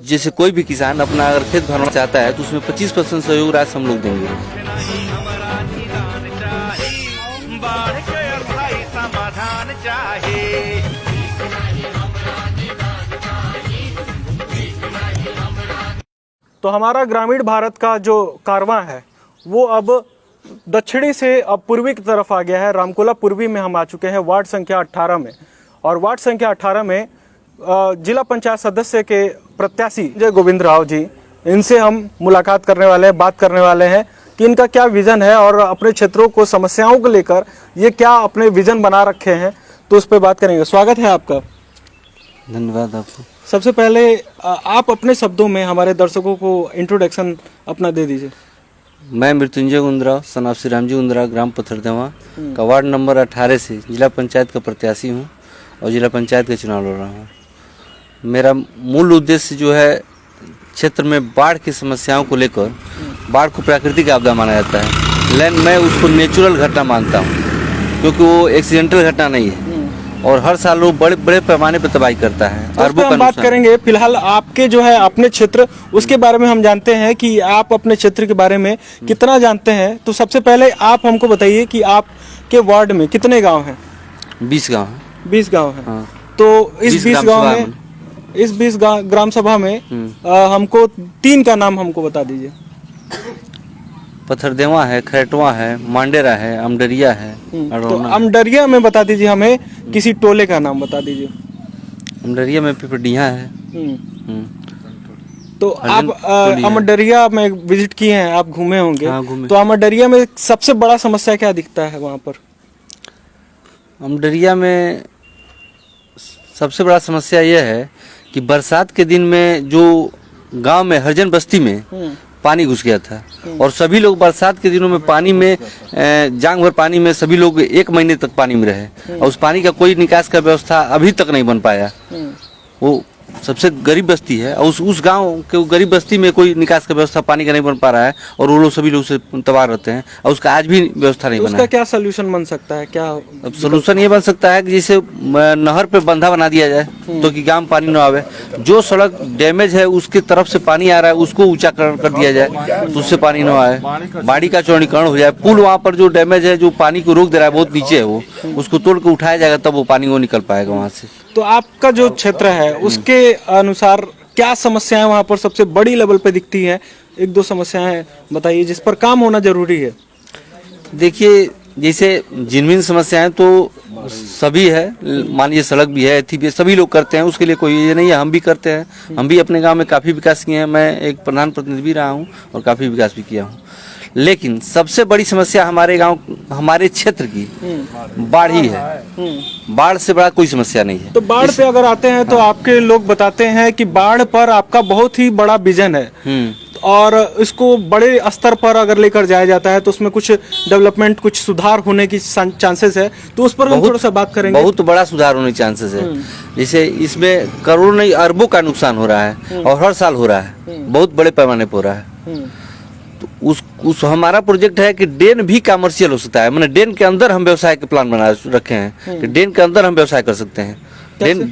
जैसे कोई भी किसान अपना अगर खेत भरना चाहता है तो उसमें 25% सहयोग राशि हम लोग देंगे। तो हमारा ग्रामीण भारत का जो कारवां है वो अब दक्षिणी से अब पूर्वी की तरफ आ गया है। रामकोला पूर्वी में हम आ चुके हैं वार्ड संख्या 18 में, और वार्ड संख्या 18 में जिला पंचायत सदस्य के प्रत्याशी जय गोविंद राव जी, इनसे हम मुलाकात करने वाले हैं, बात करने वाले हैं कि इनका क्या विज़न है और अपने क्षेत्रों को समस्याओं को लेकर ये क्या अपने विज़न बना रखे हैं, तो उस पर बात करेंगे। स्वागत है आपका। धन्यवाद आपको। सबसे पहले आप अपने शब्दों में हमारे दर्शकों को इंट्रोडक्शन अपना दे दीजिए। मैं मृत्युंजय गुंदराव सन श्री रामजी गुंदराव ग्राम पत्थरदेवा का वार्ड नंबर 18 से जिला पंचायत का प्रत्याशी हूँ और जिला पंचायत का चुनाव लड़ रहा हूँ। मेरा मूल उद्देश्य जो है क्षेत्र में बाढ़ की समस्याओं को लेकर, बाढ़ को प्राकृतिक आपदा माना जाता है, लेकिन मैं उसको नेचुरल घटना मानता हूँ क्योंकि वो एक्सीडेंटल घटना नहीं है और हर साल वो बड़े बड़े पैमाने पर तबाही करता है। तो हम बात करेंगे फिलहाल आपके जो है अपने क्षेत्र, उसके बारे में हम जानते हैं कि आप अपने क्षेत्र के बारे में कितना जानते हैं। तो सबसे पहले आप हमको बताइए कि आपके वार्ड में कितने गांव हैं? 20 गाँव है। 20 गांव है। हाँ। तो इस 20 गांव में, इस 20 ग्राम सभा में हमको 3 का नाम हमको बता दीजिए। पत्थरदेवा है, खैटवा है, मांडेरा है, अमडरिया है। तो अमडरिया में बता दीजिए, हमें किसी टोले का नाम बता दीजिए। अमडरिया में पिपडिया है। तो आप अमडरिया में विजिट किए हैं, आप घूमे होंगे। हाँ, घूमे। तो अमडरिया में सबसे बड़ा समस्या क्या दिखता है वहाँ पर? अमडरिया में सबसे बड़ा समस्या यह है कि बरसात के दिन में जो गांव में हरिजन बस्ती में पानी घुस गया था और सभी लोग बरसात के दिनों में पानी में जांग भर पानी में सभी लोग 1 महीने तक पानी में रहे और उस पानी का कोई निकास का व्यवस्था अभी तक नहीं बन पाया। वो सबसे गरीब बस्ती है और उस गांव के गरीब बस्ती में कोई निकास का व्यवस्था पानी का नहीं बन पा रहा है और वो लोग सभी लोग से तबाह रहते हैं और उसका आज भी व्यवस्था नहीं बना। उसका क्या सोल्यूशन बन सकता है? क्या अब सोल्यूशन ये बन सकता है कि जैसे नहर पे बंधा बना दिया जाए तो कि गांव में पानी न आवे। जो सड़क डैमेज है उसके तरफ से पानी आ रहा है उसको ऊंचा कर दिया जाए तो उससे पानी न आए। बाड़ी का चौड़ीकरण हो जाए। पुल वहाँ पर जो डैमेज है, जो पानी को रोक दे रहा है, बहुत नीचे है, वो उसको तोड़ के उठाया जाएगा तब वो पानी वो निकल पाएगा वहाँ से। तो आपका जो क्षेत्र है उसके अनुसार क्या समस्याएं वहाँ पर सबसे बड़ी लेवल पे दिखती हैं? 1-2 समस्याएं बताइए जिस पर काम होना जरूरी है। देखिए, जैसे जिनमिन समस्याएं तो सभी है, मान लीजिए सड़क भी है, एथी भी है, सभी लोग करते हैं, उसके लिए कोई ये नहीं है। हम भी करते हैं। हम भी अपने गांव में काफ़ी विकास किए हैं। मैं एक प्रधान प्रतिनिधि भी रहा हूं और काफ़ी विकास भी किया हूं। लेकिन सबसे बड़ी समस्या हमारे गांव, हमारे क्षेत्र की बाढ़ ही है। बाढ़ से बड़ा कोई समस्या नहीं है। तो बाढ़ पे अगर आते हैं तो आपके लोग बताते हैं कि बाढ़ पर आपका बहुत ही बड़ा विजन है और इसको बड़े स्तर पर अगर लेकर जाया जाता है तो उसमें कुछ डेवलपमेंट, कुछ सुधार होने की चांसेस है। तो उस पर हम थोड़ा सा बात करेंगे। बहुत बड़ा सुधार होने के चांसेस है। जैसे इसमें करोड़ों नहीं अरबों का नुकसान हो रहा है और हर साल हो रहा है, बहुत बड़े पैमाने पर हो रहा है। तो उस हमारा प्रोजेक्ट है कि ड्रेन भी कमर्शियल हो सकता है। मैंने ड्रेन के अंदर हम व्यवसाय के प्लान बना रखे हैं कि ड्रेन के अंदर हम व्यवसाय कर सकते हैं। ड्रेन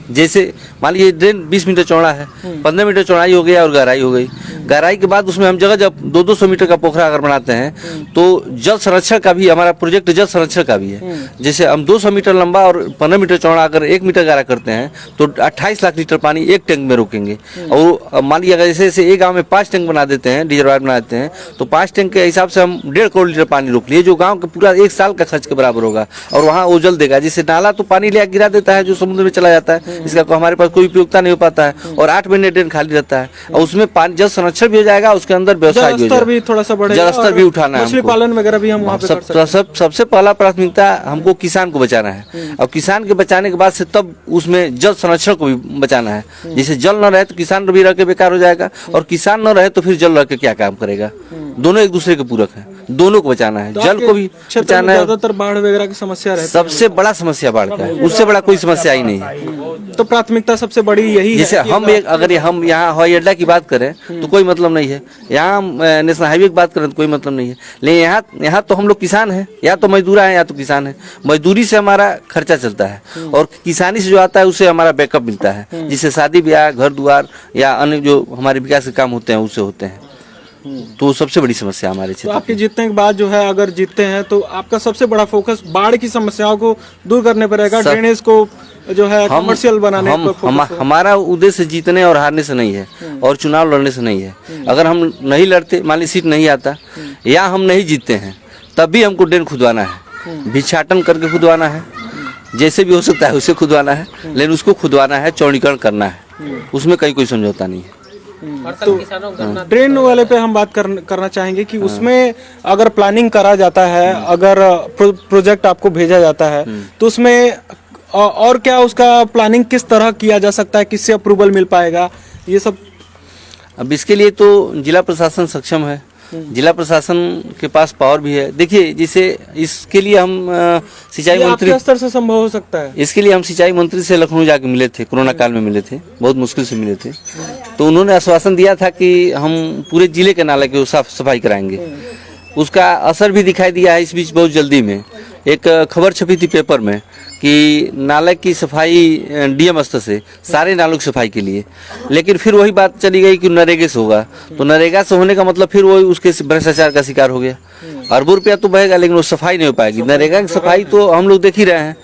जैसे मान लीजिए ड्रेन 20 मीटर चौड़ा है, 15 मीटर चौड़ाई हो गई और गहराई हो गई। गहराई के बाद उसमें हम जगह जब 200-200 मीटर का पोखरा अगर बनाते हैं तो जल संरक्षण का भी हमारा प्रोजेक्ट जल संरक्षण का भी है। जैसे हम 200 मीटर लंबा और 15 मीटर चौड़ा अगर 1 मीटर गहरा करते हैं तो 28 लाख लीटर पानी एक टैंक में रोकेंगे। और मान लीजिए अगर जैसे एक गाँव में 5 टैंक बना देते हैं, रिजर्वायर बना देते हैं, तो 5 टैंक के हिसाब से हम 1.5 करोड़ लीटर पानी रोक लिए, जो गाँव का पूरा 1 साल का खर्च के बराबर होगा। और वहाँ वो जल देगा। जैसे नाला तो पानी ले गिरा देता है जो समुद्र में चला जाता है, इसका हमारे पास कोई उपयोगिता नहीं हो पाता है और 8 महीने ड्रेन खाली रहता है और उसमें पानी जल संरक्षण भी हो जाएगा, उसके अंदर व्यवसाय भी हो जाएगा, भी थोड़ा सा बढ़ेगा, जल स्तर भी उठाना है, मछली पालन वगैरह भी हम वहाँ पे कर सकते हैं। सबसे पहला प्राथमिकता हमको किसान को बचाना है और किसान के बचाने के बाद से तब उसमें जल संरक्षण को भी बचाना है। जैसे जल न रहे तो किसान भी रह के बेकार हो जाएगा और किसान न रहे तो फिर जल रह के क्या काम करेगा। दोनों एक दूसरे के पूरक हैं। दोनों को बचाना है, जल को भी बचाना है। ज्यादातर बाढ़ वगैरह की समस्या रहती है, सबसे बड़ा समस्या बाढ़ का है, उससे बड़ा कोई समस्या ही नहीं है। तो प्राथमिकता सबसे बड़ी यही जैसे है कि अगर हम यहाँ हवाई अड्डा की बात करें तो कोई मतलब नहीं है, यहाँ नेशनल हाईवे की बात करें तो कोई मतलब नहीं है, लेकिन यहाँ तो हम लोग किसान हैं, या तो मजदूर हैं या तो किसान हैं। मजदूरी से हमारा खर्चा चलता है और किसानी से जो आता है उससे हमारा बैकअप मिलता है, जिससे शादी ब्याह, घर द्वार या अन्य जो हमारे विकास के काम होते हैं उससे होते हैं। तो सबसे बड़ी समस्या हमारे तो क्षेत्र आपके जीतने के बाद जो है, अगर जीतते हैं तो आपका सबसे बड़ा फोकस बाढ़ की समस्याओं को दूर करने पर रहेगा, ड्रेनेज को जो है कमर्शियल बनाने पर फोकस है। हमारा उद्देश्य जीतने और हारने से नहीं है और चुनाव लड़ने से नहीं है। अगर हम नहीं लड़ते, मान ली सीट नहीं आता या हम नहीं जीतते हैं, तब भी हमको ड्रेन खुदवाना है, भिक्षाटन करके खुदवाना है, जैसे भी हो सकता है उसे खुदवाना है, लेकिन उसको खुदवाना है, चौड़ीकरण करना है, उसमें कहीं कोई समझौता नहीं है। तो ड्रेन वाले पे हम बात करना चाहेंगे कि उसमें अगर प्लानिंग करा जाता है, अगर प्रोजेक्ट आपको भेजा जाता है तो उसमें और क्या उसका प्लानिंग किस तरह किया जा सकता है, किससे अप्रूवल मिल पाएगा, ये सब? अब इसके लिए तो जिला प्रशासन सक्षम है, जिला प्रशासन के पास पावर भी है। देखिए, जैसे इसके लिए हम सिंचाई मंत्री आपके स्तर से संभव हो सकता है। इसके लिए हम सिंचाई मंत्री से लखनऊ जाके मिले थे, कोरोना काल में मिले थे, बहुत मुश्किल से मिले थे। तो उन्होंने आश्वासन दिया था कि हम पूरे जिले के नाले की साफ सफाई कराएंगे। उसका असर भी दिखाई दिया है। इस बीच बहुत जल्दी में एक खबर छपी थी पेपर में कि नाले की सफाई डीएम स्तर से, सारे नालों की सफाई के लिए, लेकिन फिर वही बात चली गई कि नरेगा से होगा। तो नरेगा से होने का मतलब फिर वही उसके भ्रष्टाचार का शिकार हो गया। अरबों रुपया तो बहेगा लेकिन वो सफाई नहीं हो पाएगी। नरेगा की सफाई तो हम लोग देख ही रहे हैं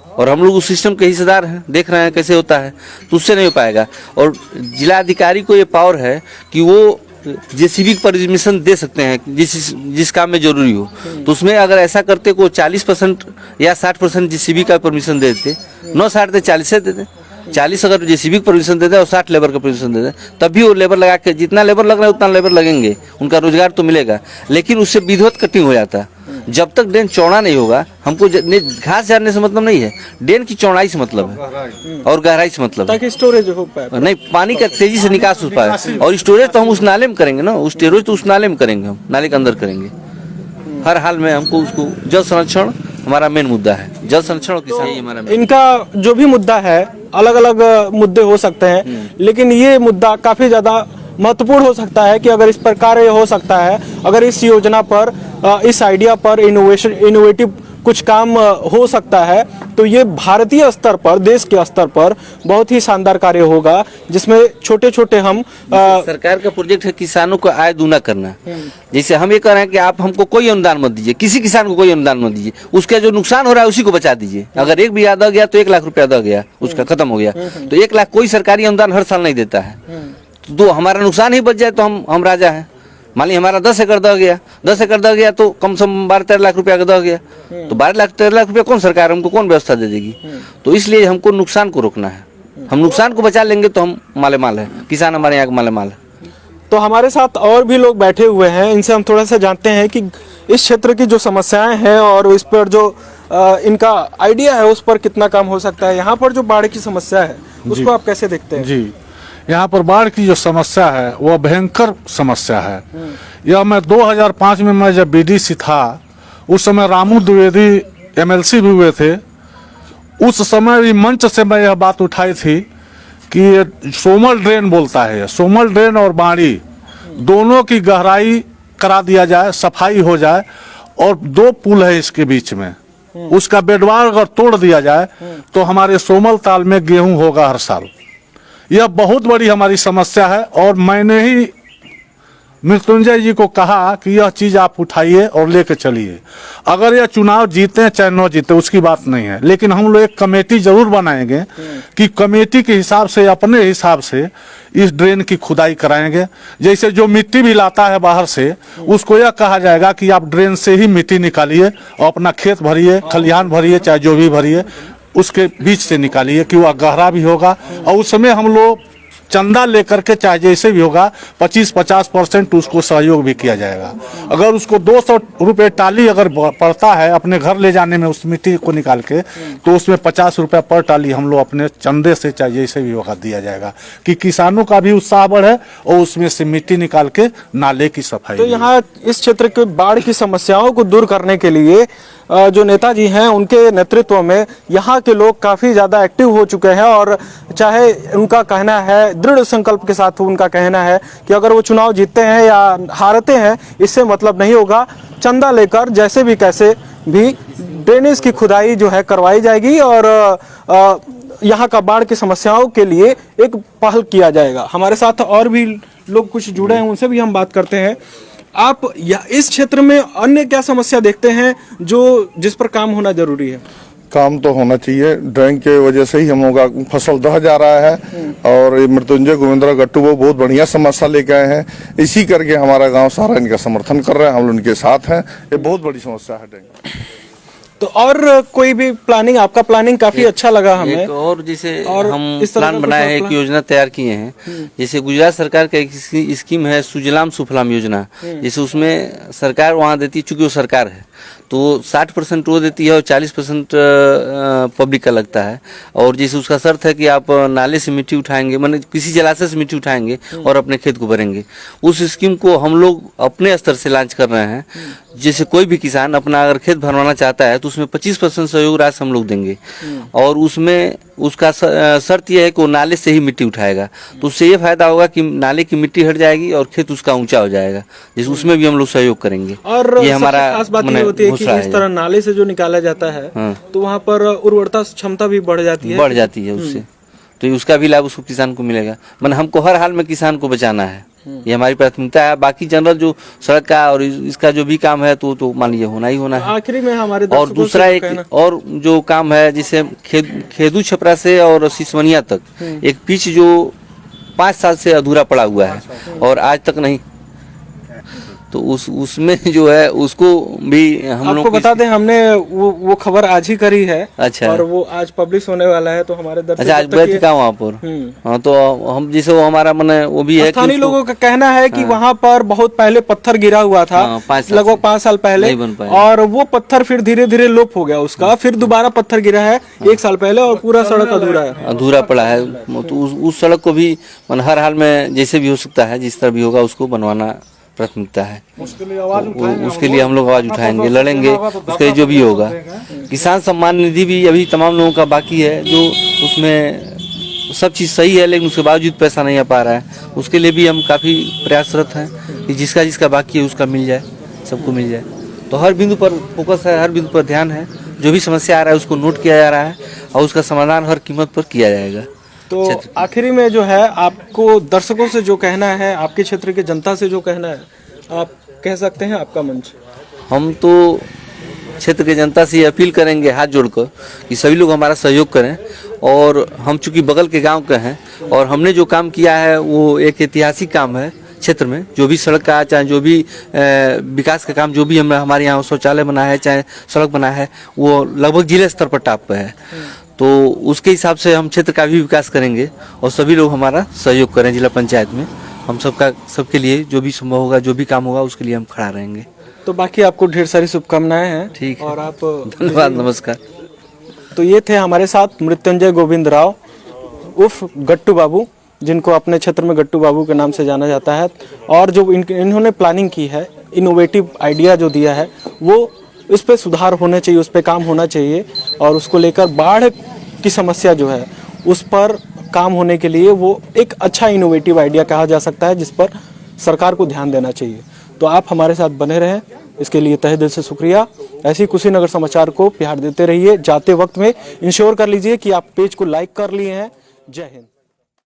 और हम लोग उस सिस्टम के हिस्सेदार हैं, देख रहे हैं कैसे होता है, तो उससे नहीं हो पाएगा। और जिला अधिकारी को ये पावर है कि वो जेसीबी परमिशन दे सकते हैं जिस काम में जरूरी हो। तो उसमें अगर ऐसा करते को 40% या 60% जेसीबी का परमिशन दे देते, 60 40 दे देते, 40 अगर जेसीबी को परमिशन दे दे और 60 लेबर का परमिशन दे दे, तभी वो लेबर लगा के, जितना लेबर लग रहा है उतना लेबर लगेंगे, उनका रोजगार तो मिलेगा। लेकिन उससे विधिवत कटिंग हो जाता। जब तक ड्रेन चौड़ा नहीं होगा, हमको घास झाड़ने से मतलब नहीं है, ड्रेन की चौड़ाई से मतलब है और गहराई से मतलब है, ताकि स्टोरेज हो पाए, नहीं पानी का तेजी से निकास हो पाए। और स्टोरेज तो हम उस नाले में करेंगे ना, उस स्टोरेज तो उस नाले में करेंगे, हम नाले के अंदर करेंगे। हर हाल में हमको उसको जल संरक्षण हमारा मेन मुद्दा है, जल संरक्षण और किसानी हमारा। इनका जो भी मुद्दा है, अलग अलग मुद्दे हो सकते हैं, लेकिन ये मुद्दा काफी ज्यादा महत्वपूर्ण हो सकता है कि अगर इस पर कार्य हो सकता है, अगर इस योजना पर, इस आइडिया पर इनोवेटिव कुछ काम हो सकता है, तो ये भारतीय स्तर पर, देश के स्तर पर बहुत ही शानदार कार्य होगा, जिसमें छोटे छोटे हम सरकार का प्रोजेक्ट है किसानों को आय दूना करना। जैसे हम ये कह रहे हैं कि आप हमको कोई अनुदान मत दीजिए, किसी किसान को कोई अनुदान मत दीजिए, उसका जो नुकसान हो रहा है उसी को बचा दीजिए। अगर एक बीघा दह गया तो 1 लाख रुपया दह गया, उसका खत्म हो गया। तो 1 लाख कोई सरकारी अनुदान हर साल नहीं देता है। तो हमारा नुकसान ही बच जाए तो हम राजा हैं। मान ली हमारा 10 एकड़ दह गया, 10 एकड़ दह गया तो कम से कम 12-13 लाख रुपया का दह गया। तो 12-13 लाख रुपया कौन सरकार हमको कौन व्यवस्था दे देगी? तो इसलिए हमको नुकसान को रोकना है। हम नुकसान को बचा लेंगे तो हम माले माल है, किसान हमारे यहाँ का माले माल है। तो हमारे साथ और भी लोग बैठे हुए हैं, इनसे हम थोड़ा सा जानते हैं कि इस क्षेत्र की जो समस्याएं हैं और इस पर जो इनका आइडिया है उस पर कितना काम हो सकता है। यहाँ पर जो बाढ़ की समस्या है उसको आप कैसे देखते हैं? जी, यहाँ पर बाढ़ की जो समस्या है वह भयंकर समस्या है। यह मैं 2005 में मैं जब बीडीसी था, उस समय रामू द्विवेदी एमएलसी भी हुए थे। उस समय भी मंच से मैं यह बात उठाई थी कि सोमल ड्रेन बोलता है, सोमल ड्रेन और बाड़ी दोनों की गहराई करा दिया जाए, सफाई हो जाए, और 2 पुल है इसके बीच में, उसका बेडवार अगर तोड़ दिया जाए तो हमारे सोमल ताल में गेहूं होगा हर साल। यह बहुत बड़ी हमारी समस्या है और मैंने ही मृत्युंजय जी को कहा कि यह चीज आप उठाइए और लेके चलिए। अगर यह चुनाव जीते चाहे न जीते उसकी बात नहीं है, लेकिन हम लोग एक कमेटी जरूर बनाएंगे कि कमेटी के हिसाब से, अपने हिसाब से इस ड्रेन की खुदाई कराएंगे। जैसे जो मिट्टी भी लाता है बाहर से, उसको यह कहा जाएगा कि आप ड्रेन से ही मिट्टी निकालिए और अपना खेत भरिए, खलिहान भरिए, चाहे जो भी भरिए, उसके बीच से निकालिए कि वह गहरा भी होगा। और उस समय हम लोग चंदा लेकर के चाहे जैसे भी होगा 25-50% उसको सहयोग भी किया जाएगा। अगर उसको 200 रुपये टाली अगर पड़ता है अपने घर ले जाने में उस मिट्टी को निकाल के, तो उसमें 50 रुपया पर टाली हम लोग अपने चंदे से चाहे जैसे भी होगा दिया जाएगा, कि किसानों का भी उत्साह बढ़े और उसमें से मिट्टी निकाल के नाले की सफाई। तो यहाँ इस क्षेत्र के बाढ़ की समस्याओं को दूर करने के लिए जो नेताजी हैं उनके नेतृत्व में यहाँ के लोग काफ़ी ज़्यादा एक्टिव हो चुके हैं, और चाहे उनका कहना है, दृढ़ संकल्प के साथ उनका कहना है कि अगर वो चुनाव जीतते हैं या हारते हैं इससे मतलब नहीं होगा, चंदा लेकर जैसे भी कैसे भी ड्रेनेज की खुदाई जो है करवाई जाएगी और यहाँ का बाढ़ की समस्याओं के लिए एक पहल किया जाएगा। हमारे साथ और भी लोग कुछ जुड़े हैं, उनसे भी हम बात करते हैं। आप इस क्षेत्र में अन्य क्या समस्या देखते हैं जो जिस पर काम होना जरूरी है? काम तो होना चाहिए, ड्राइंग के वजह से ही हम लोग का फसल दह जा रहा है, और ये मृत्युंजय गोविंदराव गट्टू वो बहुत बढ़िया समस्या लेके आए हैं, इसी करके हमारा गांव सारा इनका समर्थन कर रहा है, हम लोग उनके साथ हैं। ये बहुत बड़ी समस्या है ड्राइंग। तो और कोई भी प्लानिंग, आपका प्लानिंग काफी अच्छा लगा हमें। एक और जैसे और हम इस तरह प्लान का बनाए कुछ हैं, एक योजना तैयार किए हैं। जैसे गुजरात सरकार का एक स्कीम है सुजलाम सुफलाम योजना, जैसे उसमें सरकार वहाँ देती है, चूंकि वो सरकार है तो 60% वो देती है और 40% पब्लिक का लगता है। और जैसे उसका शर्त है कि आप नाले से मिट्टी उठाएंगे, माने किसी जलाशय से मिट्टी उठाएंगे और अपने खेत को भरेंगे। उस स्कीम को हम लोग अपने स्तर से लॉन्च कर रहे हैं। जैसे कोई भी किसान अपना अगर खेत भरवाना चाहता है तो उसमें 25% सहयोग राशि हम लोग देंगे, और उसमें उसका शर्त यह है कि वो नाले से ही मिट्टी उठाएगा। तो उससे ये फायदा होगा कि नाले की मिट्टी हट जाएगी और खेत उसका ऊंचा हो जाएगा, जिस उसमें भी हम लोग सहयोग करेंगे। और ये हमारा खास बात ये होती है कि इस तरह नाले से जो निकाला जाता है तो वहाँ पर उर्वरता क्षमता भी बढ़ जाती है उससे, तो उसका भी लाभ उसको किसान को मिलेगा। मैंने हमको हर हाल में किसान को बचाना है, ये हमारी प्राथमिकता है। बाकी जनरल जो सड़क का और इसका जो भी काम है तो मान लीजिए होना ही होना है। आखिरी में हमारे और दूसरा एक और जो काम है, जिसे खेदू छपरा से और सिसवनिया तक एक पिच जो 5 साल से अधूरा पड़ा हुआ है और आज तक नहीं, तो उसमें जो है उसको भी हम लोग आपको बता दें, हमने वो खबर आज ही करी है। अच्छा। और वो आज पब्लिश होने वाला है, तो हमारे दर्शक अच्छा, आज बैठ का वहाँ पर। हाँ, तो हम जैसे वो हमारा मन वो भी है, स्थानीय लोगों का कहना है कि वहाँ पर बहुत पहले पत्थर गिरा हुआ था, लगभग 5 साल पहले, और वो पत्थर फिर धीरे धीरे लोप हो गया उसका, फिर दोबारा पत्थर गिरा है 1 साल पहले और पूरा सड़क अधूरा पड़ा है। तो उस सड़क को भी मन हर हाल में जैसे भी हो सकता है, जिस तरह भी होगा उसको बनवाना प्राथमिकता है। उसके लिए हम लोग आवाज उठाएंगे, लड़ेंगे, उसके लिए जो भी होगा। किसान सम्मान निधि भी अभी तमाम लोगों का बाकी है, जो उसमें सब चीज़ सही है लेकिन उसके बावजूद पैसा नहीं आ पा रहा है। उसके लिए भी हम काफ़ी प्रयासरत हैं कि जिसका जिसका बाकी है उसका मिल जाए, सबको मिल जाए। तो हर बिंदु पर फोकस है, हर बिंदु पर ध्यान है। जो भी समस्या आ रहा है उसको नोट किया जा रहा है और उसका समाधान हर कीमत पर किया जाएगा। तो आखिरी में जो है आपको दर्शकों से जो कहना है, आपके क्षेत्र के जनता से जो कहना है, आप कह सकते हैं, आपका मंच। हम तो क्षेत्र के जनता से अपील करेंगे हाथ जोड़कर कि सभी लोग हमारा सहयोग करें। और हम चूंकि बगल के गांव के हैं और हमने जो काम किया है वो एक ऐतिहासिक काम है क्षेत्र में। जो भी सड़क का, चाहे जो भी विकास का काम, जो भी हमारे यहाँ शौचालय बना है, चाहे सड़क बना है, वो लगभग जिले स्तर पर टॉप पे है। तो उसके हिसाब से हम क्षेत्र का भी विकास करेंगे और सभी लोग हमारा सहयोग करें। जिला पंचायत में हम सबके लिए जो भी संभव होगा, जो भी काम होगा, उसके लिए हम खड़ा रहेंगे। तो बाकी आपको ढेर सारी शुभकामनाएं हैं। ठीक है, और आप धन्यवाद, नमस्कार। तो ये थे हमारे साथ मृत्युंजय गोविंदराव उर्फ गट्टू बाबू, जिनको अपने क्षेत्र में गट्टू बाबू के नाम से जाना जाता है। और जो इन्होंने प्लानिंग की है, इनोवेटिव आइडिया जो दिया है, वो इस पे सुधार होने चाहिए, उस पे काम होना चाहिए। और उसको लेकर बाढ़ की समस्या जो है उस पर काम होने के लिए वो एक अच्छा इनोवेटिव आइडिया कहा जा सकता है, जिस पर सरकार को ध्यान देना चाहिए। तो आप हमारे साथ बने रहें, इसके लिए तहे दिल से शुक्रिया। ऐसी कुशीनगर समाचार को प्यार देते रहिए। जाते वक्त में इंश्योर कर लीजिए कि आप पेज को लाइक कर लिए हैं। जय हिंद।